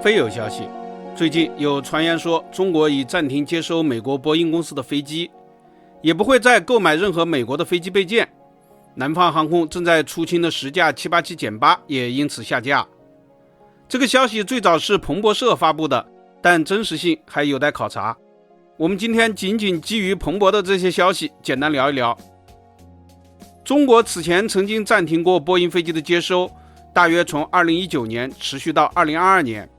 非有消息，最近有传言说中国已暂停接收美国波音公司的飞机，也不会再购买任何美国的飞机备件。南方航空正在出清的10架787-8也因此下架。这个消息最早是彭博社发布的，但真实性还有待考察。我们今天仅仅基于彭博的这些消息简单聊一聊。中国此前曾经暂停过波音飞机的接收，大约从2019年持续到2022年，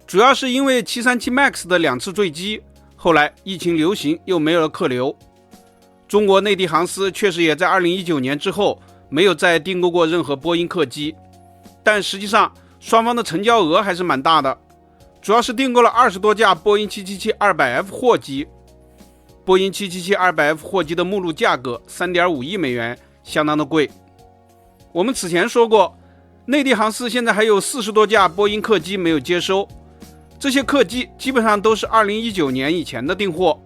主要是因为737 MAX 的2次坠机，后来疫情流行又没有了客流。中国内地航司确实也在2019年之后没有再订购过任何波音客机，但实际上双方的成交额还是蛮大的，主要是订购了20多架波音 777-200F 货机。波音 777-200F 货机的目录价格 3.5 亿美元，相当的贵。我们此前说过，内地航司现在还有40多架波音客机没有接收，这些客机基本上都是2019年以前的订货。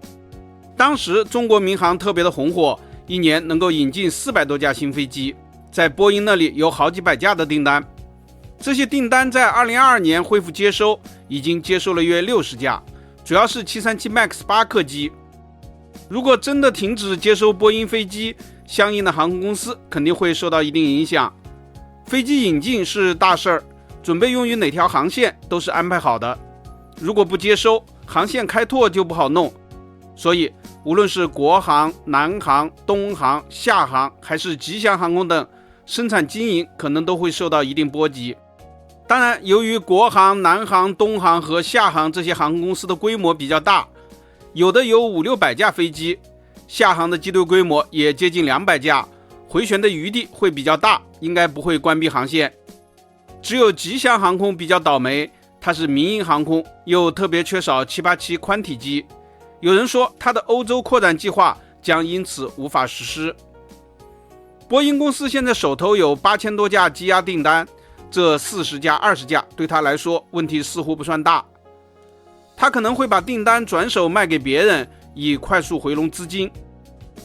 当时中国民航特别的红火，一年能够引进400多架新飞机，在波音那里有好几百架的订单。这些订单在2022年恢复接收，已经接收了约60架，主要是737 MAX 8客机。如果真的停止接收波音飞机，相应的航空公司肯定会受到一定影响。飞机引进是大事儿，准备用于哪条航线都是安排好的，如果不接收，航线开拓就不好弄。所以无论是国航、南航、东航、厦航还是吉祥航空等，生产经营可能都会受到一定波及。当然，由于国航、南航、东航和厦航这些航空公司的规模比较大，有的有500-600架飞机，厦航的机队规模也接近200架，回旋的余地会比较大，应该不会关闭航线。只有吉祥航空比较倒霉，它是民营航空，又特别缺少787宽体机，有人说它的欧洲扩展计划将因此无法实施。波音公司现在手头有8000多架积压订单，这40架20架对他来说问题似乎不算大，他可能会把订单转手卖给别人，以快速回笼资金。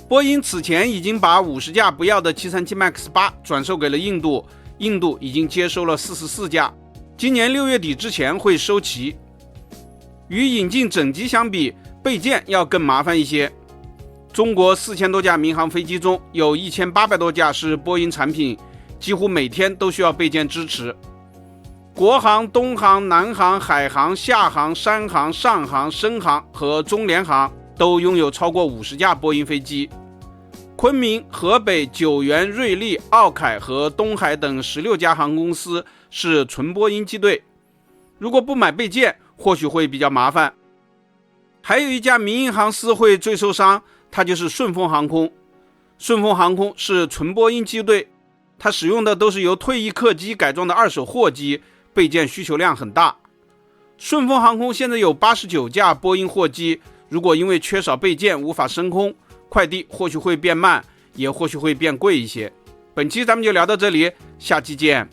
波音此前已经把50架不要的737 MAX 8转售给了印度，印度已经接收了44架，今年6月底之前会收齐。与引进整机相比，备件要更麻烦一些。中国4000多架民航飞机中有1800多架是波音产品，几乎每天都需要备件支持。国航、东航、南航、海航、厦航、山航、上航、深航和中联航都拥有超过50架波音飞机。昆明、河北、九原、瑞丽、奥凯和东海等16家航空公司是纯波音机队，如果不买备件或许会比较麻烦。还有一家民营航司会最受伤，它就是顺丰航空。顺丰航空是纯波音机队，它使用的都是由退役客机改装的2手货机，备件需求量很大。顺丰航空现在有89架波音货机，如果因为缺少备件无法升空，快递或许会变慢，也或许会变贵一些。本期咱们就聊到这里，下期见。